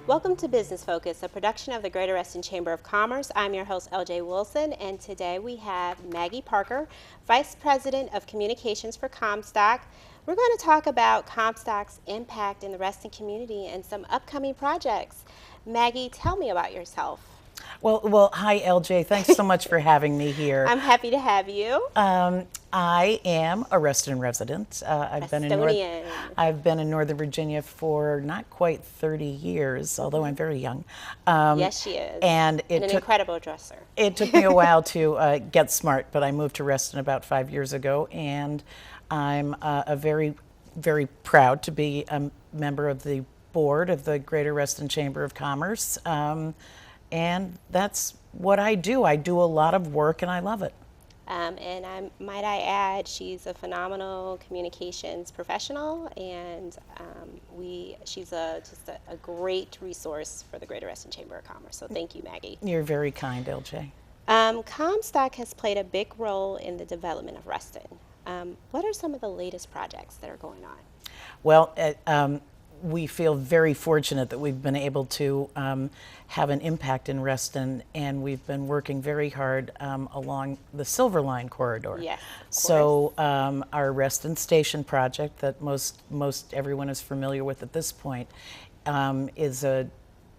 Welcome to Business Focus, a production of the Greater Reston Chamber of Commerce. I'm your host, LJ Wilson, and today we have Maggie Parker, Vice President of Communications for Comstock. We're going to talk about Comstock's impact in the Reston community and some upcoming projects. Maggie, tell me about yourself. Well, hi, LJ. Thanks so much for having me here. I'm happy to have you. I am a Reston resident. I've been in Northern Virginia for not quite 30 years, although I'm very young. Yes, she is. And an incredible dresser. It took me a while to get smart, but I moved to Reston about 5 years ago, and I'm very proud to be a member of the board of the Greater Reston Chamber of Commerce. And that's what I do. I do a lot of work, and I love it. And might I add, she's a phenomenal communications professional, and she's just a great resource for the Greater Reston Chamber of Commerce. So thank you, Maggie. You're very kind, LJ. Comstock has played a big role in the development of Reston. What are some of the latest projects that are going on? Well, we feel very fortunate that we've been able to have an impact in Reston, and we've been working very hard along the Silver Line corridor. Yes, so our Reston Station project that most everyone is familiar with at this point is a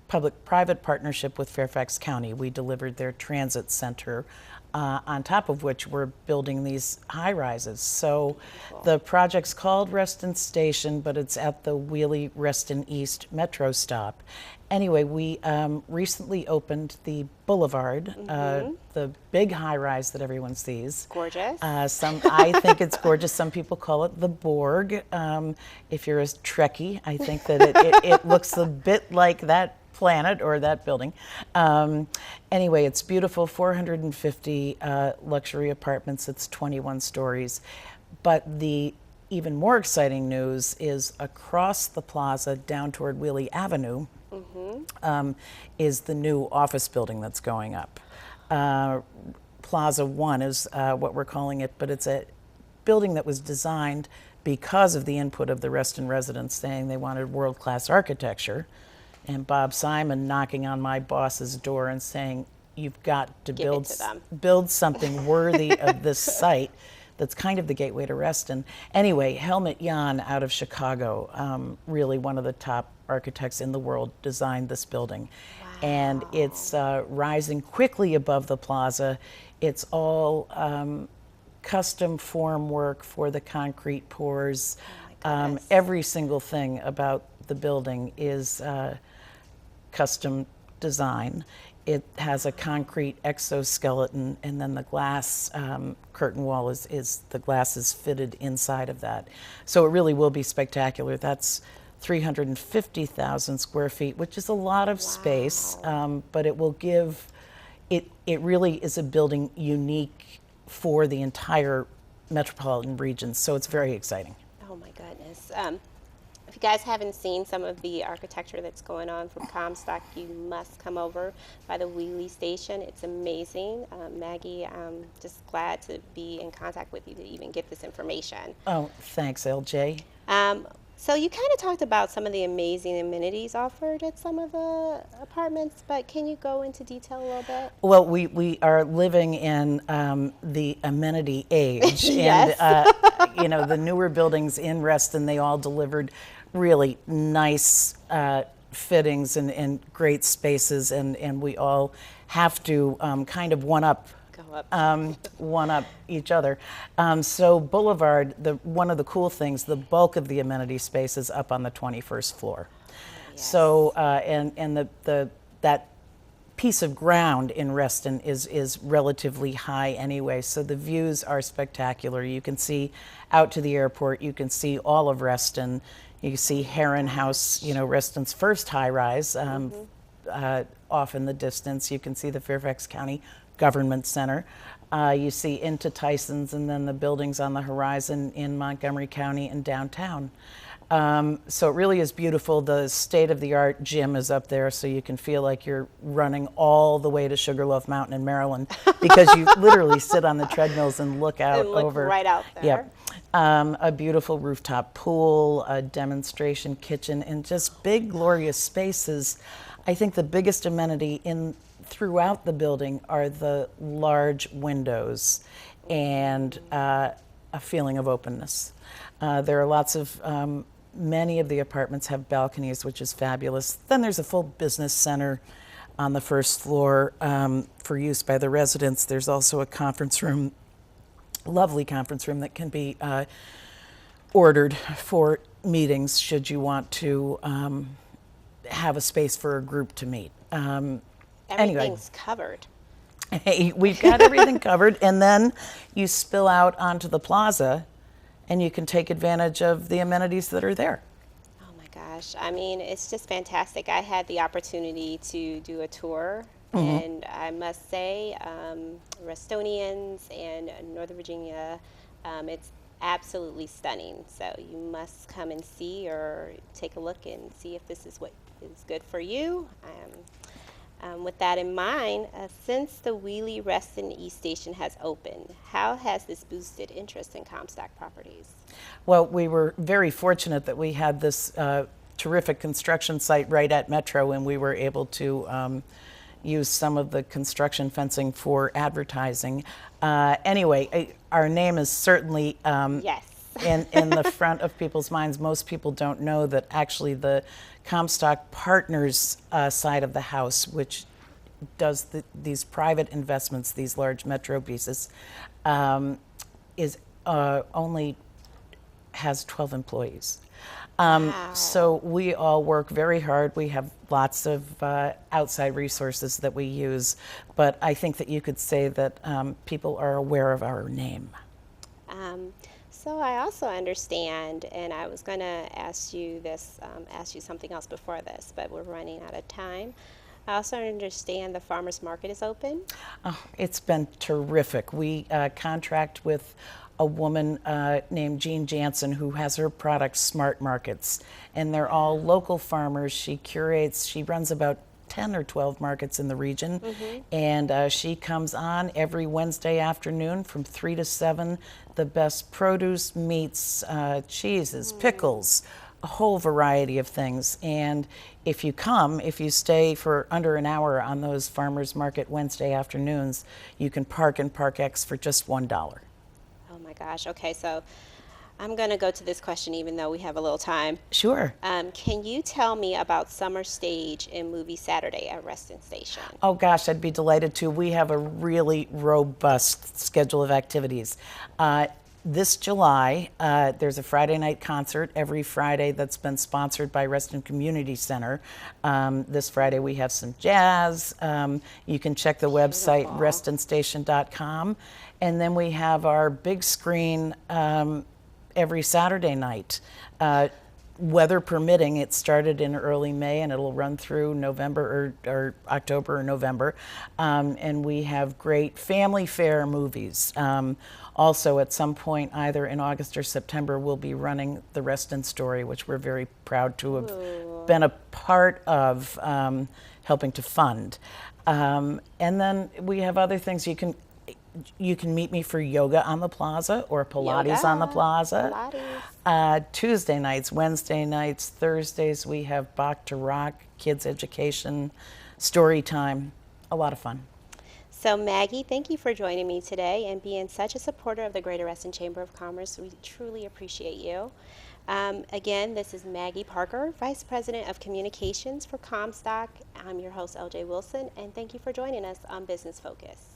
public-private partnership with Fairfax County. We delivered their transit center, on top of which we're building these high-rises. So the project's called Reston Station, but it's at the Wheelie Reston East Metro stop. Anyway, we recently opened the Boulevard, the big high-rise that everyone sees. Gorgeous. I think it's gorgeous. Some people call it the Borg. If you're a Trekkie, I think that it looks a bit like that planet or that building. Anyway, it's beautiful, 450 luxury apartments. It's 21 stories. But the even more exciting news is across the plaza down toward Wheelie Avenue is the new office building that's going up. Plaza 1 is what we're calling it, but it's a building that was designed because of the input of the Reston residents saying they wanted world-class architecture. And Bob Simon knocking on my boss's door and saying, you've got to build something worthy of this site that's kind of the gateway to Reston. Anyway, Helmut Jahn out of Chicago, really one of the top architects in the world, designed this building. Wow. And it's rising quickly above the plaza. It's all custom form work for the concrete pours. Every single thing about the building is custom design. It has a concrete exoskeleton, and then the glass curtain wall the glass is fitted inside of that. So it really will be spectacular. That's 350,000 square feet, which is a lot of space, but it will give, it really is a building unique for the entire metropolitan region, so it's very exciting. Oh my goodness. If you guys haven't seen some of the architecture that's going on from Comstock, you must come over by the Wheelie Station. It's amazing. Maggie, I'm just glad to be in contact with you to even get this information. Oh, thanks, LJ. So you kind of talked about some of the amazing amenities offered at some of the apartments, but can you go into detail a little bit? Well, we are living in the amenity age. Yes. And, the newer buildings in Reston, they all delivered really nice fittings and great spaces, and we all have to kind of one up each other. So Boulevard, one of the cool things, the bulk of the amenity space is up on the 21st floor. Yes. So and that piece of ground in Reston is relatively high anyway, so the views are spectacular. You can see out to the airport, you can see all of Reston. You can see Heron House, Reston's first high-rise off in the distance. You can see the Fairfax County Government Center. You see into Tyson's, and then the buildings on the horizon in Montgomery County and downtown. So it really is beautiful. The state-of-the-art gym is up there, so you can feel like you're running all the way to Sugarloaf Mountain in Maryland, because you literally sit on the treadmills and look out and look over. right out there. Yep. A beautiful rooftop pool, a demonstration kitchen, and just big, glorious spaces. I think the biggest amenity throughout the building are the large windows and a feeling of openness. There are many of the apartments have balconies, which is fabulous. Then there's a full business center on the first floor for use by the residents. There's also a conference room, lovely conference room that can be ordered for meetings should you want to have a space for a group to meet. Everything's covered. Hey, we've got everything covered, and then you spill out onto the plaza and you can take advantage of the amenities that are there. Oh my gosh. I mean, it's just fantastic. I had the opportunity to do a tour, and I must say, Restonians and Northern Virginia, it's absolutely stunning. So you must come and see or take a look and see if this is what is good for you. With that in mind, since the Wheelie Reston East Station has opened, how has this boosted interest in Comstock properties? Well, we were very fortunate that we had this terrific construction site right at Metro, and we were able to use some of the construction fencing for advertising. Anyway, our name is certainly Yes. in the front of people's minds. Most people don't know that actually the Comstock Partners side of the house, which does these private investments, these large metro pieces, is only has 12 employees. Wow. So we all work very hard. We have lots of outside resources that we use, but I think that you could say that people are aware of our name. So I also understand, and I was going to ask you something else before this, but we're running out of time. I also understand the farmers market is open. Oh, it's been terrific. We contract with a woman named Jean Jansen who has her products Smart Markets, and they're all local farmers. She runs about 10 or 12 markets in the region, and she comes on every Wednesday afternoon from 3 to 7. The best produce, meats, cheeses, pickles, a whole variety of things. And if you stay for under an hour on those farmers market Wednesday afternoons, you can park in Park X for just $1. Oh my gosh. Okay, so I'm going to go to this question even though we have a little time. Sure. Can you tell me about Summer Stage and Movie Saturday at Reston Station? Oh gosh, I'd be delighted to. We have a really robust schedule of activities. This July, there's a Friday night concert every Friday that's been sponsored by Reston Community Center. This Friday we have some jazz. You can check the website restonstation.com. And then we have our big screen every Saturday night. Weather permitting, it started in early May and it'll run through November or October or November. And we have great family fare movies. Also, at some point, either in August or September, we'll be running The Reston Story, which we're very proud to have been a part of helping to fund. And then we have other things. You can meet me for yoga on the plaza or Pilates on the plaza. Tuesday nights, Wednesday nights, Thursdays, we have Bach to Rock, kids education, story time, a lot of fun. So Maggie, thank you for joining me today and being such a supporter of the Greater Reston Chamber of Commerce. We truly appreciate you. Again, this is Maggie Parker, Vice President of Communications for Comstock. I'm your host, LJ Wilson, and thank you for joining us on Business Focus.